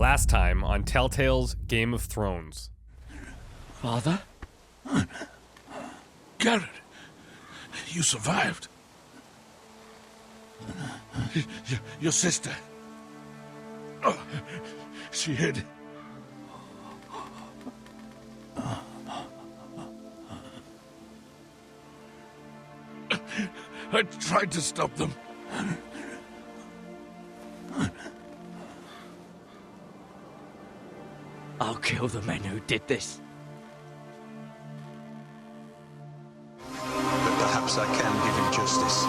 Last time on TellTale's Game of Thrones. Father? Garrett, you survived. Your sister. Oh, she hid. I tried to stop them. I'll kill the men who did this. But perhaps I can give him justice.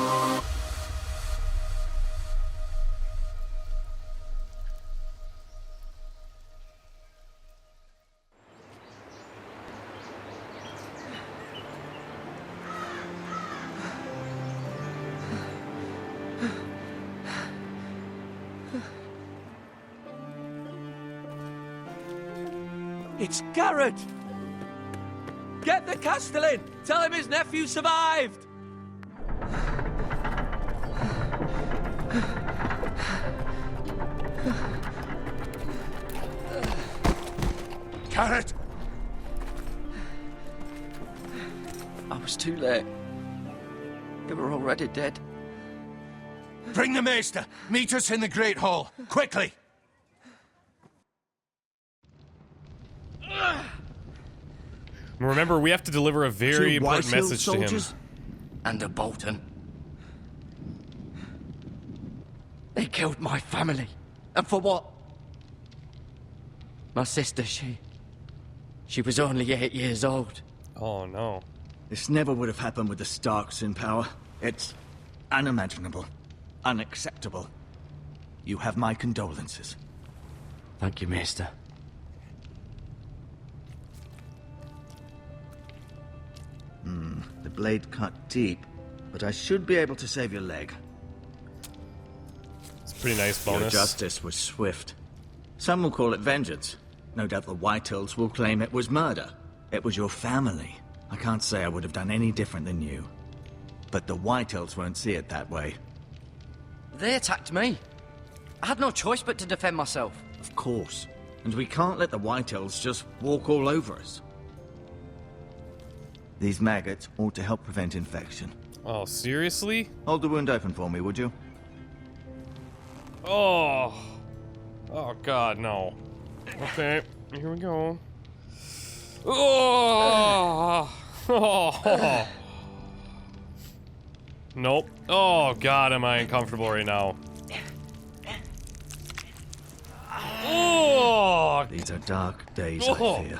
It's Garrett! Get the Castellan! Tell him his nephew survived! Garrett! I was too late. They were already dead. Bring the maester! Meet us in the Great Hall, quickly! Remember, we have to deliver a very important message to him. And a Bolton. They killed my family. And for what? My sister, she was only 8 years old. Oh no. This never would have happened with the Starks in power. It's unimaginable. Unacceptable. You have my condolences. Thank you, Maester. The blade cut deep, but I should be able to save your leg. It's a pretty nice Your bonus. justice was swift. Some will call it vengeance. No doubt the Whitehills will claim it was murder. It was your family. I can't say I would have done any different than you. But the Whitehills won't see it that way. They attacked me. I had no choice but to defend myself. Of course. And we can't let the Whitehills just walk all over us. These maggots ought to help prevent infection. Oh, seriously? Hold the wound open for me, would you? Oh. Oh god, no. Okay, here we go. Oh. Oh. Nope. Oh god, am I uncomfortable right now. Oh. These are dark days, Oh. I fear.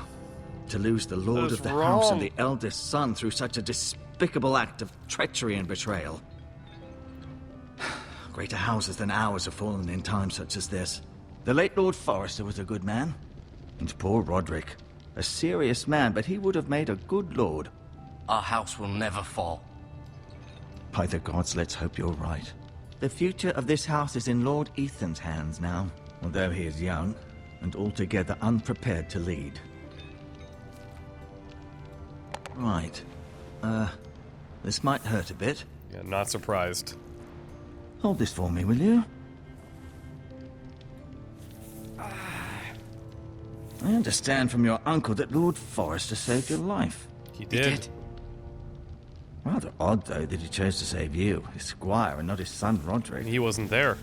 To lose the lord That is of the wrong. house and the eldest son through such a despicable act of treachery and betrayal. Greater houses than ours have fallen in times such as this. The late Lord Forrester was a good man. And poor Roderick. A serious man, but he would have made a good lord. Our house will never fall. By the gods, let's hope you're right. The future of this house is in Lord Ethan's hands now, although he is young and altogether unprepared to lead. Right. This might hurt a bit. Yeah, not surprised. Hold this for me, will you? I understand from your uncle that Lord Forrester saved your life. He did. Rather odd, though, that he chose to save you, his squire, and not his son Roderick. He wasn't there.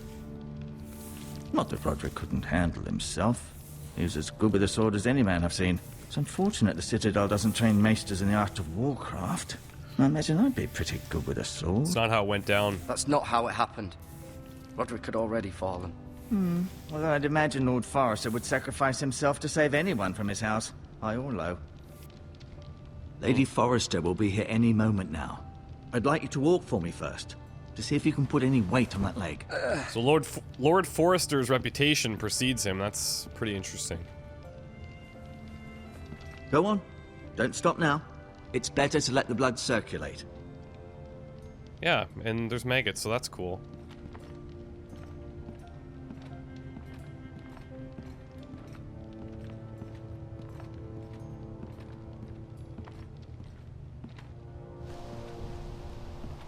Not that Roderick couldn't handle himself. He was as good with a sword as any man I've seen. It's unfortunate the Citadel doesn't train maesters in the art of warcraft. I imagine I'd be pretty good with a sword. It's not how it went down. That's not how it happened. Roderick had already fallen. Well, I'd imagine Lord Forrester would sacrifice himself to save anyone from his house, high or low. Lady Forrester will be here any moment now. I'd like you to walk for me first, to see if you can put any weight on that leg. So Lord Forrester's reputation precedes him. That's pretty interesting. Go on. Don't stop now. It's better to let the blood circulate. Yeah, and there's maggots, so that's cool.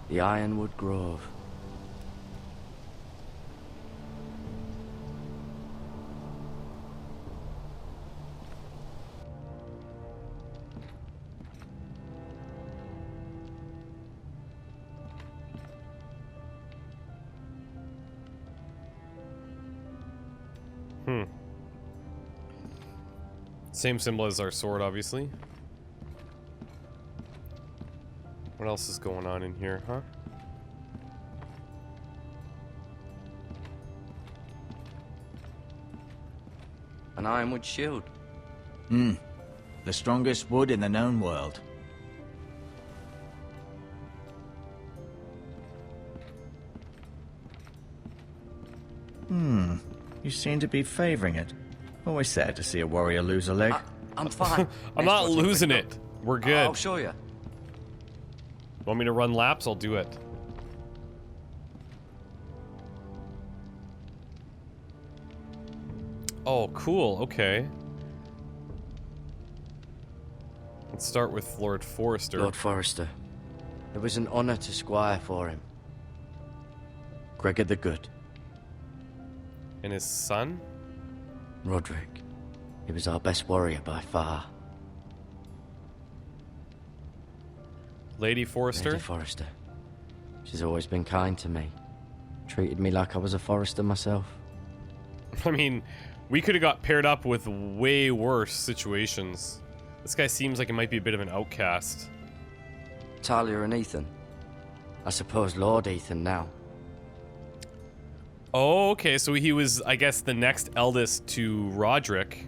The Ironwood Grove. Same symbol as our sword, obviously. What else is going on in here, huh? An Ironwood shield. The strongest wood in the known world. You seem to be favoring it. Always sad to see a warrior lose a leg. I'm fine. I'm not losing it. We're good. I'll show you. Want me to run laps? I'll do it. Oh, cool. Okay. Let's start with Lord Forrester. Lord Forrester. It was an honor to squire for him. Gregor the Good. And his son? Roderick. He was our best warrior by far. Lady Forrester? Lady Forrester. She's always been kind to me. Treated me like I was a Forrester myself. I mean, we could have got paired up with way worse situations. This guy seems like he might be a bit of an outcast. Talia and Ethan. I suppose Lord Ethan now. Oh, okay, so he was, I guess, the next eldest to Roderick.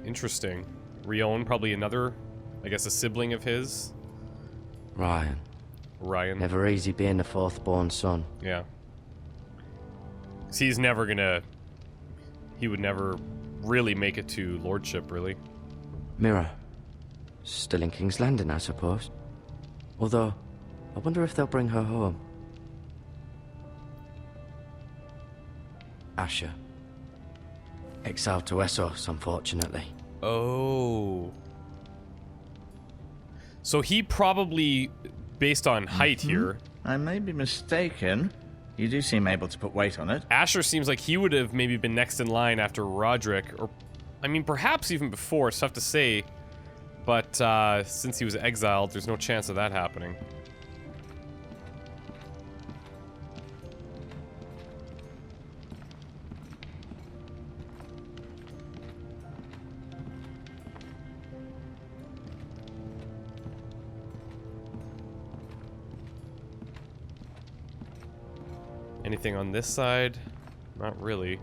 Interesting. Rion, probably another, I guess, a sibling of his. Ryan. Never easy being the fourth-born son. Yeah. 'Cause he's never gonna... He would never really make it to lordship, really. Mirror. Still in King's Landing, I suppose. Although, I wonder if they'll bring her home. Asher. Exiled to Essos, unfortunately. Oh. So he probably, based on height here... I may be mistaken. You do seem able to put weight on it. Asher seems like he would have maybe been next in line after Roderick, or... I mean, perhaps even before, it's tough to say. But, since he was exiled, there's no chance of that happening. Anything on this side? Not really.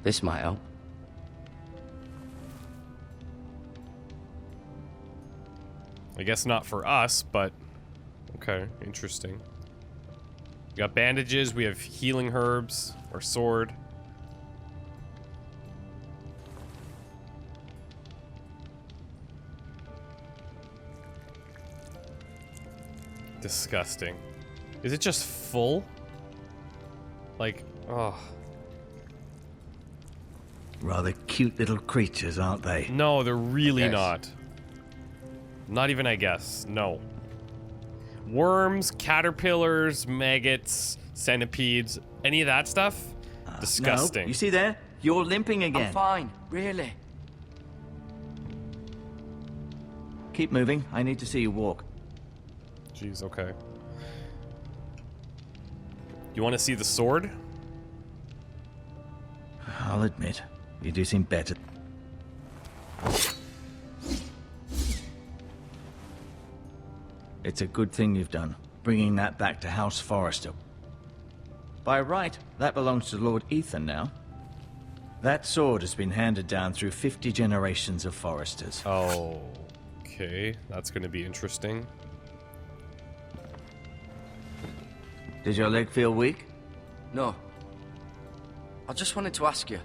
This might help. I guess not for us, but... Okay, interesting. We got bandages, we have healing herbs, or sword. Disgusting. Is it just full? Like, oh. Rather cute little creatures, aren't they? No, they're really Yes. not. Not even, I guess. No. Worms, caterpillars, maggots, centipedes, any of that stuff? Disgusting. No, you see there? You're limping again. I'm fine, really. Keep moving. I need to see you walk. Jeez, okay. You want to see the sword? I'll admit, you do seem better. It's a good thing you've done, bringing that back to House Forrester. By right, that belongs to Lord Ethan now. That sword has been handed down through 50 generations of Forresters. Oh, okay. That's going to be interesting. Did your leg feel weak? No. I just wanted to ask you.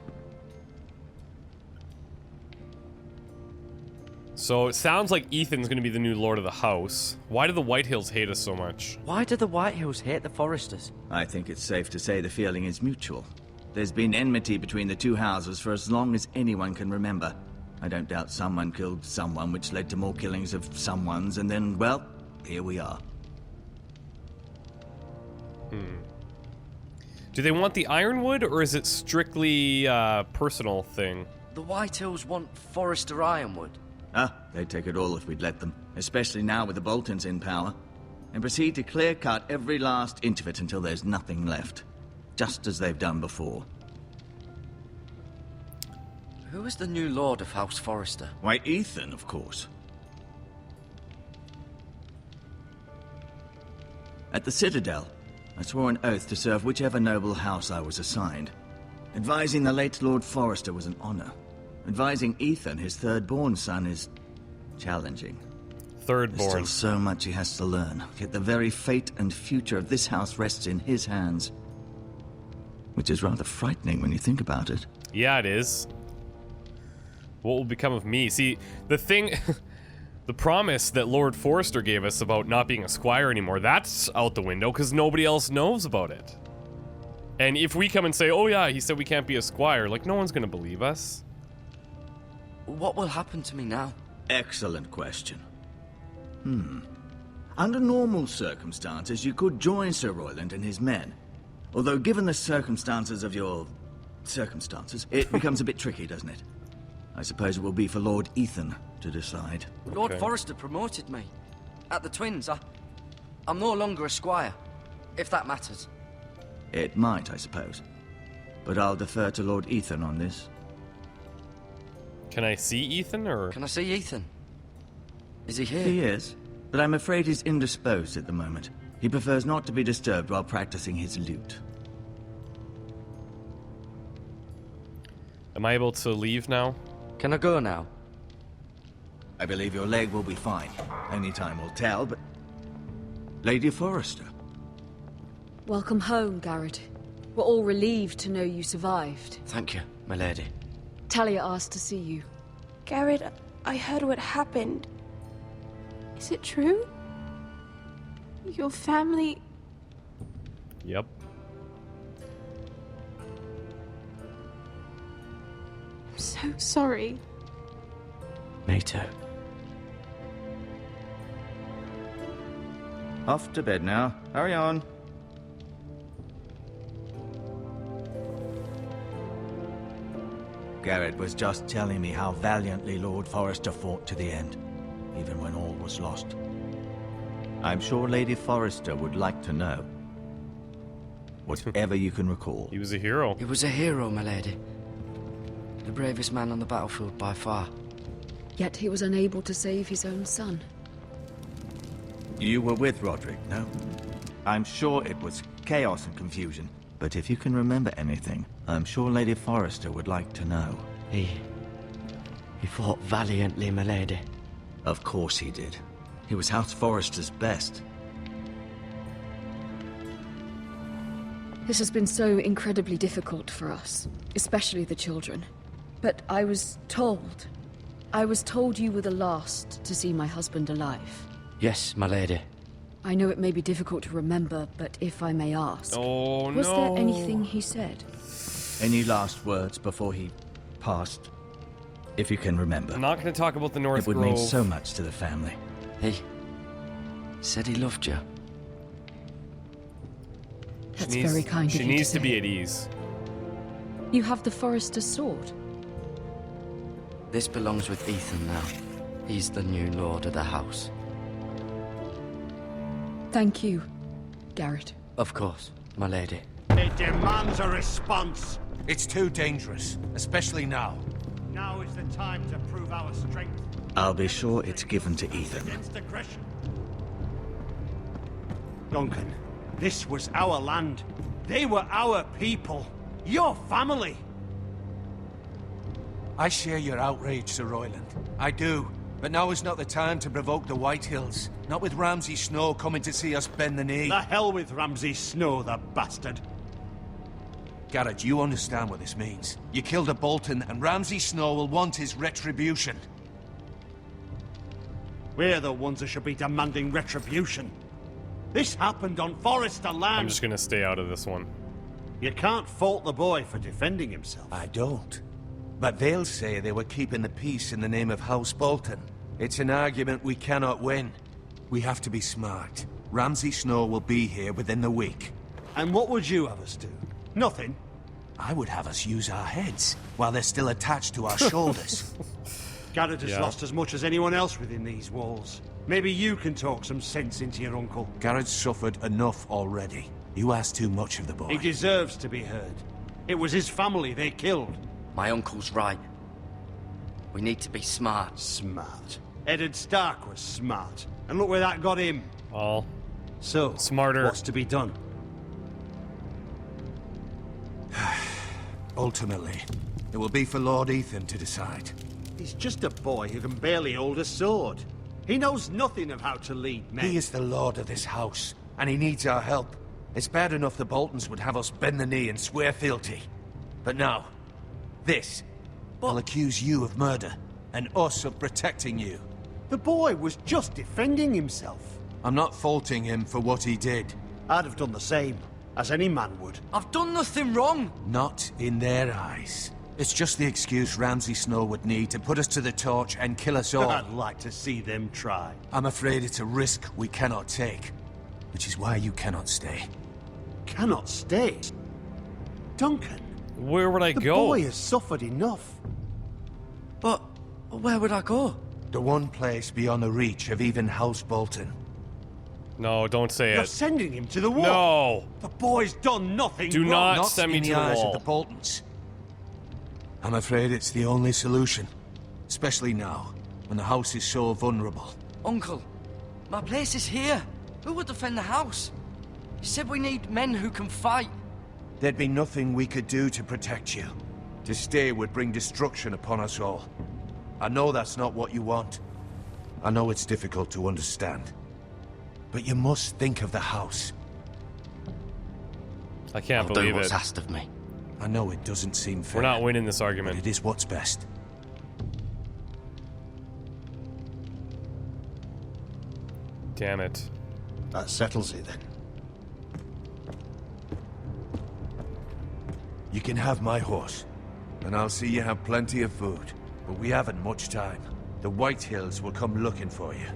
So it sounds like Ethan's going to be the new Lord of the House. Why do the Whitehills hate us so much? Why do the Whitehills hate the Forresters? I think it's safe to say the feeling is mutual. There's been enmity between the two houses for as long as anyone can remember. I don't doubt someone killed someone, which led to more killings of someones, and then, well, here we are. Do they want the Ironwood, or is it strictly personal thing? The Whitehills want Forrester Ironwood. Ah, they'd take it all if we'd let them, especially now with the Boltons in power, and proceed to clear-cut every last inch of it until there's nothing left, just as they've done before. Who is the new Lord of House Forrester? Why, Ethan, of course. At the Citadel, I swore an oath to serve whichever noble house I was assigned. Advising the late Lord Forrester was an honor. Advising Ethan, his third-born son, is challenging. There's Third-born. still so much he has to learn, yet the very fate and future of this house rests in his hands. Which is rather frightening when you think about it. Yeah, it is. What will become of me? See, the thing... the promise that Lord Forrester gave us about not being a squire anymore, that's out the window because nobody else knows about it. And if we come and say, oh yeah, he said we can't be a squire, like, no one's gonna believe us. What will happen to me now? Excellent question. Under normal circumstances, you could join Sir Royland and his men. Although, given the circumstances of your... circumstances, it becomes a bit tricky, doesn't it? I suppose it will be for Lord Ethan to decide. Lord Forrester promoted me. At the Twins, I'm no longer a squire, if that matters. It might, I suppose. But I'll defer to Lord Ethan on this. Can I see Ethan, or...? Can I see Ethan? Is he here? He is, but I'm afraid he's indisposed at the moment. He prefers not to be disturbed while practicing his lute. Am I able to leave now? Can I go now? I believe your leg will be fine. Only time will tell, but... Lady Forrester. Welcome home, Garrett. We're all relieved to know you survived. Thank you, my lady. Talia asked to see you. Garrett, I heard what happened. Is it true? Your family... Yep. I'm so sorry. Me too. Off to bed now. Hurry on. Garrett was just telling me how valiantly Lord Forrester fought to the end, even when all was lost. I'm sure Lady Forrester would like to know. Whatever you can recall. He was a hero. He was a hero, my lady. The bravest man on the battlefield by far. Yet he was unable to save his own son. You were with Roderick, no? I'm sure it was chaos and confusion. But if you can remember anything, I'm sure Lady Forrester would like to know. He fought valiantly, my lady. Of course he did. He was House Forrester's best. This has been so incredibly difficult for us, especially the children. But I was told you were the last to see my husband alive. Yes, my lady. I know it may be difficult to remember, but if I may ask... Oh, was there anything he said? Any last words before he passed? If you can remember. I'm not going to talk about the North It would Grove. mean so much to the family. He said he loved you. That's very kind of you She needs to say. be at ease. You have the Forrester's sword. This belongs with Ethan now. He's the new lord of the house. Thank you, Garrett. Of course, my lady. It demands a response. It's too dangerous, especially now. Now is the time to prove our strength. I'll be sure it's given to Ethan. Against aggression. Duncan, this was our land. They were our people. Your family. I share your outrage, Sir Royland. I do. But now is not the time to provoke the Whitehills. Not with Ramsay Snow coming to see us bend the knee. The hell with Ramsay Snow, the bastard. Garrett, you understand what this means. You killed a Bolton, and Ramsay Snow will want his retribution. We're the ones that should be demanding retribution. This happened on Forrester land. I'm just going to stay out of this one. You can't fault the boy for defending himself. I don't. But they'll say they were keeping the peace in the name of House Bolton. It's an argument we cannot win. We have to be smart. Ramsay Snow will be here within the week. And what would you have us do? Nothing. I would have us use our heads while they're still attached to our shoulders. Garrett has Yeah. lost as much as anyone else within these walls. Maybe you can talk some sense into your uncle. Garrett's suffered enough already. You ask too much of the boy. He deserves to be heard. It was his family they killed. My uncle's right. We need to be smart. Smart. Eddard Stark was smart. And look where that got him. All So, smarter. what's to be done? Ultimately, it will be for Lord Ethan to decide. He's just a boy who can barely hold a sword. He knows nothing of how to lead men. He is the lord of this house, and he needs our help. It's bad enough the Boltons would have us bend the knee and swear fealty. But now, this will accuse you of murder, and us of protecting you. The boy was just defending himself. I'm not faulting him for what he did. I'd have done the same, as any man would. I've done nothing wrong. Not in their eyes. It's just the excuse Ramsay Snow would need to put us to the torch and kill us all. I'd like to see them try. I'm afraid it's a risk we cannot take, which is why you cannot stay. Cannot stay. Duncan, Where would I the go? boy has suffered enough. But where would I go? The one place beyond the reach of even House Bolton. No, don't say You're it. sending him to the wall. No. The boy's done nothing Do wrong. not send me in to the the eyes wall. of the Boltons. I'm afraid it's the only solution, especially now, when the house is so vulnerable. Uncle, my place is here. Who would defend the house? You said we need men who can fight. There'd be nothing we could do to protect you. To stay would bring destruction upon us all. I know that's not what you want. I know it's difficult to understand. But you must think of the house. I can't I'll believe do what's it. asked of me. I know it doesn't seem fair. We're not winning this but argument. it is what's best. Damn it. That settles it then. You can have my horse, and I'll see you have plenty of food. But we haven't much time. The White Hills will come looking for you.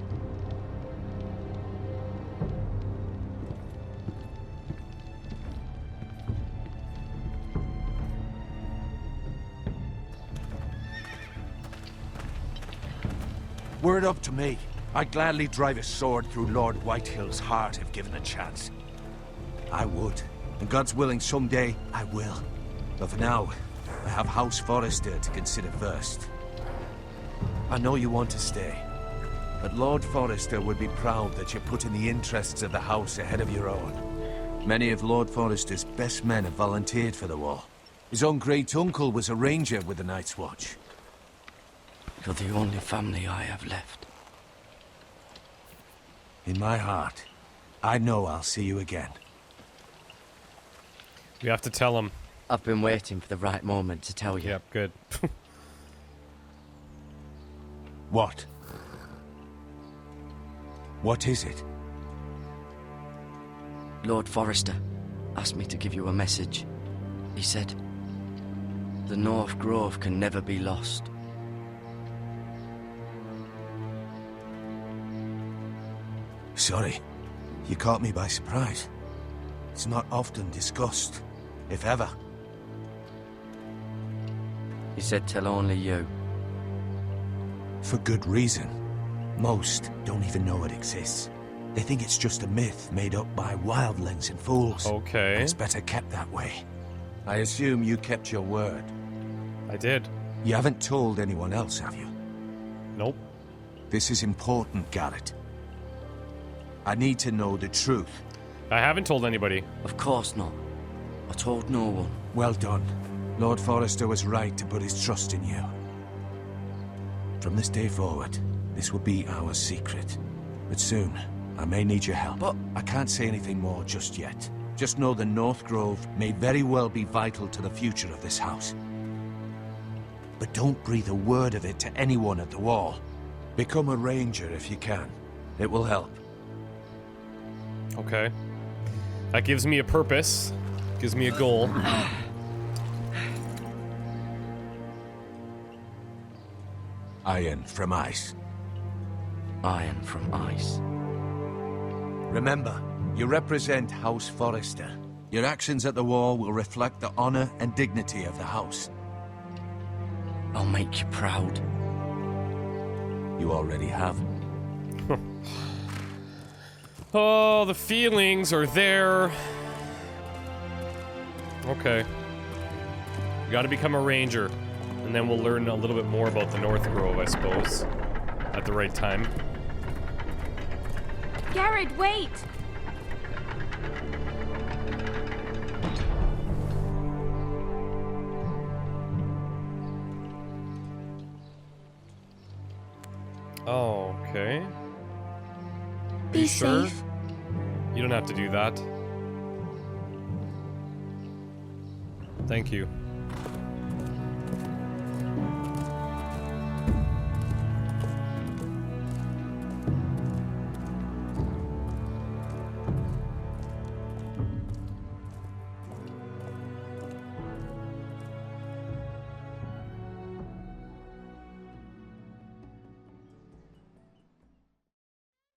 Were it up to me, I'd gladly drive a sword through Lord Whitehill's heart if given a chance. I would. And God's willing, someday I will. But for now, I have House Forrester to consider first. I know you want to stay, but Lord Forrester would be proud that you're putting the interests of the house ahead of your own. Many of Lord Forrester's best men have volunteered for the war. His own great-uncle was a ranger with the Night's Watch. You're the only family I have left. In my heart, I know I'll see you again. We have to tell him. I've been waiting for the right moment to tell you. Yep, good. What? What is it? Lord Forrester asked me to give you a message. He said, the North Grove can never be lost. Sorry, you caught me by surprise. It's not often discussed, if ever. He said tell only you. For good reason. Most don't even know it exists. They think it's just a myth made up by wildlings and fools. Okay. And it's better kept that way. I assume you kept your word. I did. You haven't told anyone else, have you? Nope. This is important, Garrett. I need to know the truth. I haven't told anybody. Of course not. I told no one. Well done. Lord Forrester was right to put his trust in you. From this day forward, this will be our secret. But soon, I may need your help. But I can't say anything more just yet. Just know the North Grove may very well be vital to the future of this house. But don't breathe a word of it to anyone at the wall. Become a ranger if you can. It will help. Okay. That gives me a purpose. Gives me a goal. Iron from ice. iron from ice. Remember, you represent House Forrester. Your actions at the wall will reflect the honor and dignity of the house. I'll make you proud. You already have. Oh, the feelings are there. Okay. You gotta become a ranger. And then we'll learn a little bit more about the North Grove, I suppose. At the right time. Garrett, wait! Oh, okay. Are Be you sure? safe. You don't have to do that. Thank you.